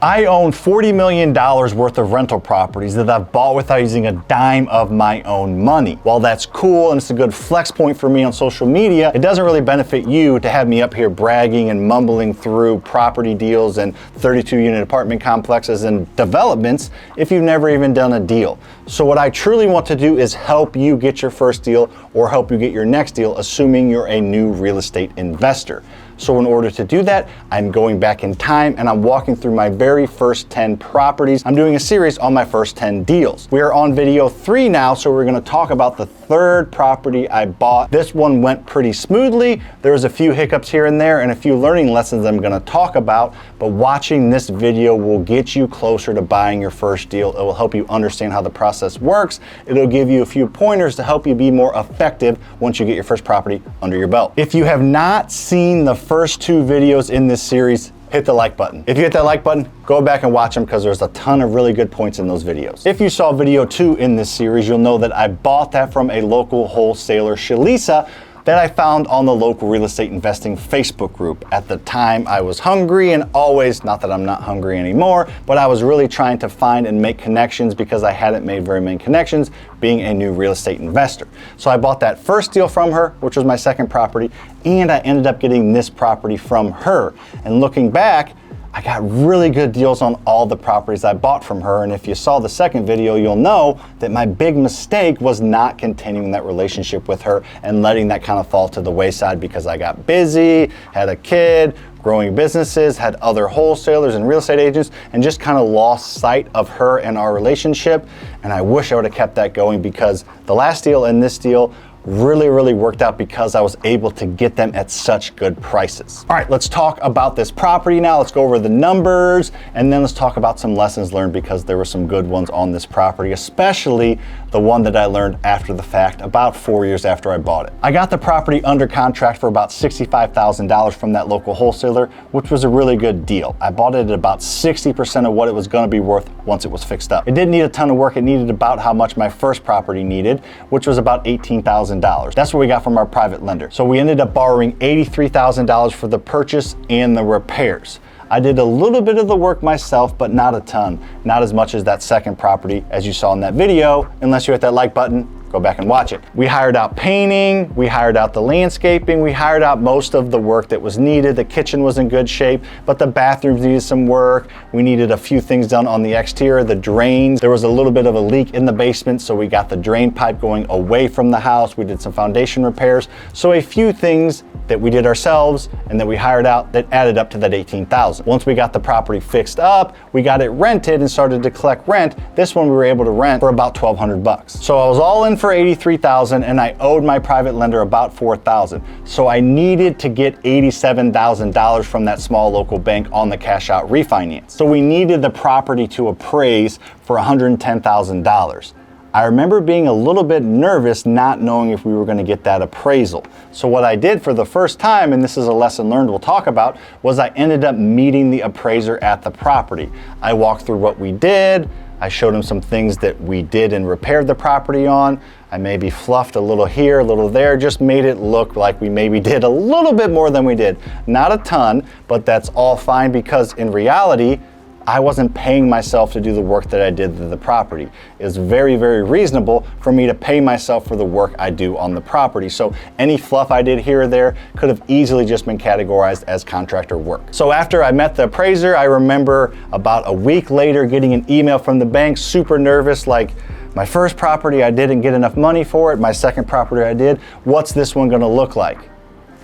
I own $40 million worth of rental properties that I've bought without using a dime of my own money. While that's cool and it's a good flex point for me on social media, it doesn't really benefit you to have me up here bragging and mumbling through property deals and 32-unit apartment complexes and developments if you've never even done a deal. So what I truly want to do is help you get your first deal or help you get your next deal, assuming you're a new real estate investor. So in order to do that, I'm going back in time and I'm walking through my very first 10 properties. I'm doing a series on my first 10 deals. We are on video 3 now, so we're gonna talk about the third property I bought. This one went pretty smoothly. There was a few hiccups here and there and a few learning lessons I'm gonna talk about, but watching this video will get you closer to buying your first deal. It will help you understand how the process works. It'll give you a few pointers to help you be more effective once you get your first property under your belt. If you have not seen the first 2 videos in this series, hit the like button. If you hit that like button, go back and watch them because there's a ton of really good points in those videos. If you saw video 2 in this series, you'll know that I bought that from a local wholesaler, Shalisa, that I found on the local real estate investing Facebook group. At the time, I was hungry and always, not that I'm not hungry anymore, but I was really trying to find and make connections because I hadn't made very many connections being a new real estate investor. So I bought that first deal from her, which was my second property, and I ended up getting this property from her. And looking back, I got really good deals on all the properties I bought from her, and if you saw the second video, you'll know that my big mistake was not continuing that relationship with her and letting that kind of fall to the wayside because I got busy, had a kid, growing businesses, had other wholesalers and real estate agents, and just kind of lost sight of her and our relationship. And I wish I would have kept that going because the last deal and this deal really worked out because I was able to get them at such good prices. All right, let's talk about this property now. Let's go over the numbers and then let's talk about some lessons learned because there were some good ones on this property, especially the one that I learned after the fact about 4 years after I bought it. I got the property under contract for about $65,000 from that local wholesaler, which was a really good deal. I bought it at about 60% of what it was gonna be worth once it was fixed up. It didn't need a ton of work. It needed about how much my first property needed, which was about $18,000. That's what we got from our private lender. So we ended up borrowing $83,000 for the purchase and the repairs. I did a little bit of the work myself, but not a ton. Not as much as that second property as you saw in that video, unless you hit that like button. Go back and watch it. We hired out painting, we hired out the landscaping, we hired out most of the work that was needed. The kitchen was in good shape, but the bathrooms needed some work. We needed a few things done on the exterior, the drains. There was a little bit of a leak in the basement, so we got the drain pipe going away from the house. We did some foundation repairs. So a few things that we did ourselves and that we hired out that added up to that $18,000. Once we got the property fixed up, we got it rented and started to collect rent. This one we were able to rent for about $1,200. So I was all in for $83,000 and I owed my private lender about $4,000. So I needed to get $87,000 from that small local bank on the cash out refinance. So we needed the property to appraise for $110,000. I remember being a little bit nervous not knowing if we were going to get that appraisal. So what I did for the first time, and this is a lesson learned we'll talk about, was I ended up meeting the appraiser at the property. I walked through what we did. I showed him some things that we did and repaired the property on. I maybe fluffed a little here, a little there, just made it look like we maybe did a little bit more than we did. Not a ton, but that's all fine because in reality, I wasn't paying myself to do the work that I did to the property. It was very reasonable for me to pay myself for the work I do on the property. So any fluff I did here or there could have easily just been categorized as contractor work. So after I met the appraiser, I remember about a week later getting an email from the bank, super nervous, like, my first property, I didn't get enough money for it. My second property I did. What's this one gonna look like?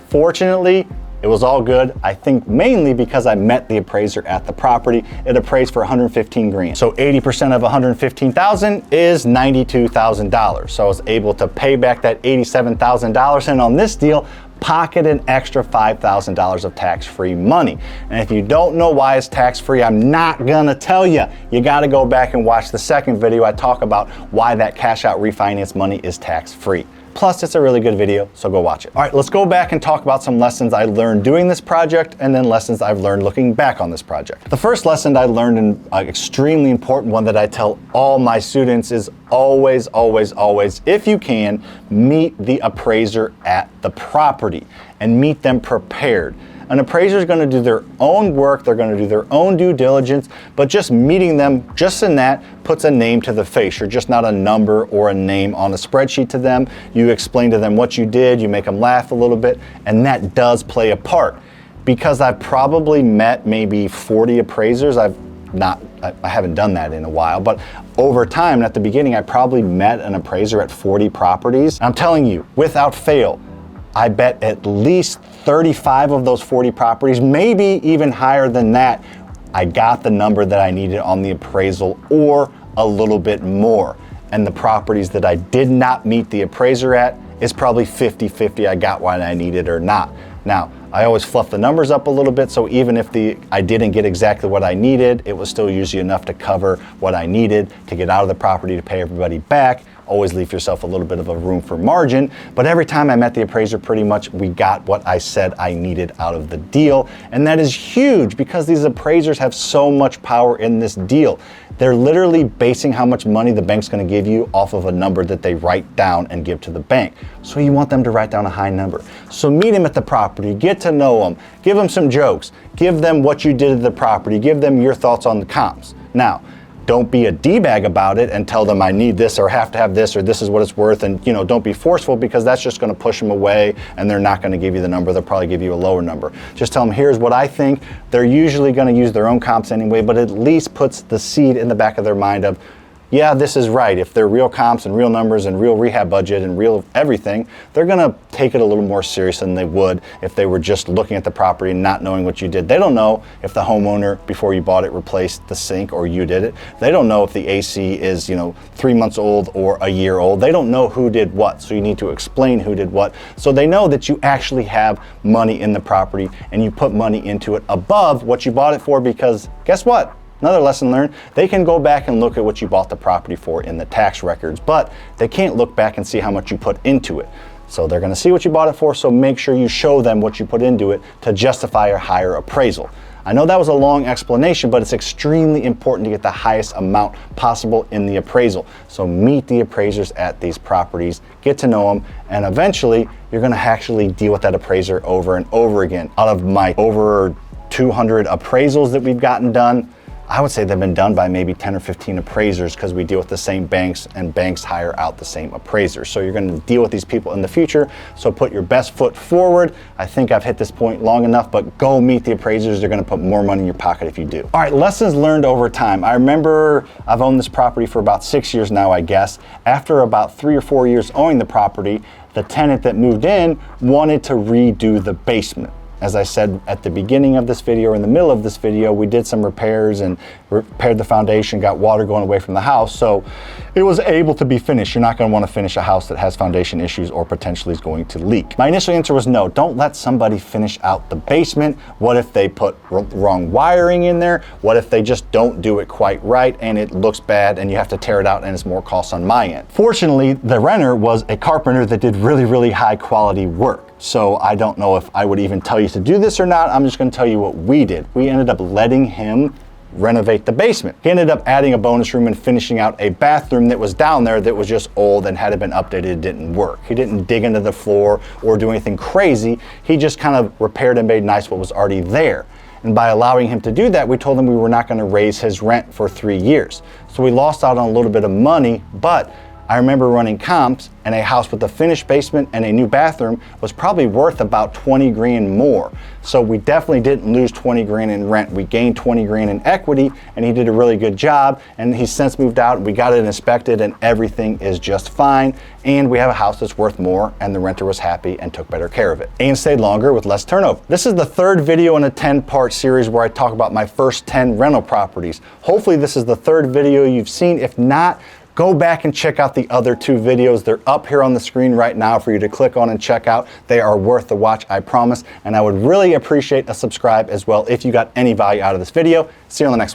Fortunately, it was all good. I think mainly because I met the appraiser at the property. It appraised for $115 grand. So 80% of $115,000 is $92,000. So I was able to pay back that $87,000. And on this deal, pocket an extra $5,000 of tax-free money. And if you don't know why it's tax-free, I'm not gonna tell you. You gotta go back and watch the second video. I talk about why that cash out refinance money is tax-free. Plus, it's a really good video, so go watch it. All right, let's go back and talk about some lessons I learned doing this project and then lessons I've learned looking back on this project. The first lesson I learned, and an extremely important one that I tell all my students, is always, if you can, meet the appraiser at the property and meet them prepared. An appraiser is going to do their own work, they're going to do their own due diligence, but just meeting them just in that puts a name to the face. You're just not a number or a name on a spreadsheet to them. You explain to them what you did, you make them laugh a little bit, and that does play a part. Because I've probably met maybe 40 appraisers, I haven't done that in a while, but over time, at the beginning, I probably met an appraiser at 40 properties. I'm telling you, without fail, I bet at least 35 of those 40 properties, maybe even higher than that, I got the number that I needed on the appraisal or a little bit more. And the properties that I did not meet the appraiser at is probably 50-50 I got what I needed or not. Now, I always fluff the numbers up a little bit, so even if I didn't get exactly what I needed, it was still usually enough to cover what I needed to get out of the property to pay everybody back. Always leave yourself a little bit of a room for margin. But every time I met the appraiser, pretty much we got what I said I needed out of the deal. And that is huge because these appraisers have so much power in this deal. They're literally basing how much money the bank's going to give you off of a number that they write down and give to the bank. So you want them to write down a high number. So meet them at the property, get to know them, give them some jokes, give them what you did at the property, give them your thoughts on the comps. Now, don't be a D-bag about it and tell them I need this or have to have this or this is what it's worth, and don't be forceful because that's just going to push them away and they're not going to give you the number. They'll probably give you a lower number. Just tell them here's what I think. They're usually going to use their own comps anyway, but at least puts the seed in the back of their mind of, yeah, this is right. If they're real comps and real numbers and real rehab budget and real everything, they're going to take it a little more serious than they would if they were just looking at the property and not knowing what you did. They don't know if the homeowner, before you bought it, replaced the sink or you did it. They don't know if the AC is, 3 months old or a year old. They don't know who did what, so you need to explain who did what. So they know that you actually have money in the property and you put money into it above what you bought it for, because guess what? Another lesson learned, they can go back and look at what you bought the property for in the tax records, but they can't look back and see how much you put into it. So they're going to see what you bought it for, so make sure you show them what you put into it to justify a higher appraisal. I know that was a long explanation, but it's extremely important to get the highest amount possible in the appraisal. So meet the appraisers at these properties, get to know them, and eventually you're going to actually deal with that appraiser over and over again. Out of my over 200 appraisals that we've gotten done, I would say they've been done by maybe 10 or 15 appraisers because we deal with the same banks and banks hire out the same appraisers. So you're going to deal with these people in the future. So put your best foot forward. I think I've hit this point long enough, but go meet the appraisers. They're going to put more money in your pocket if you do. All right, lessons learned over time. I remember I've owned this property for about 6 years now, I guess. After about 3 or 4 years owning the property, the tenant that moved in wanted to redo the basement. As I said at the beginning of this video or in the middle of this video, we did some repairs and repaired the foundation, got water going away from the house, so it was able to be finished. You're not going to want to finish a house that has foundation issues or potentially is going to leak. My initial answer was no, don't let somebody finish out the basement. What if they put wrong wiring in there? What if they just don't do it quite right and it looks bad and you have to tear it out and it's more cost on my end? Fortunately, the renter was a carpenter that did really, really high quality work. So I don't know if I would even tell you to do this or not. I'm just going to tell you what we did. We ended up letting him renovate the basement. He ended up adding a bonus room and finishing out a bathroom that was down there that was just old, and had it been updated, it didn't work. He didn't dig into the floor or do anything crazy. He just kind of repaired and made nice what was already there. And by allowing him to do that, we told him we were not going to raise his rent for 3 years. So we lost out on a little bit of money, but I remember running comps, and a house with a finished basement and a new bathroom was probably worth about 20 grand more. So we definitely didn't lose 20 grand in rent. We gained 20 grand in equity, and he did a really good job, and he's since moved out. We got it inspected and everything is just fine. And we have a house that's worth more, and the renter was happy and took better care of it and stayed longer with less turnover. This is the third video in a 10-part series where I talk about my first 10 rental properties. Hopefully this is the third video you've seen. If not, go back and check out the other 2 videos. They're up here on the screen right now for you to click on and check out. They are worth the watch, I promise. And I would really appreciate a subscribe as well if you got any value out of this video. See you on the next one.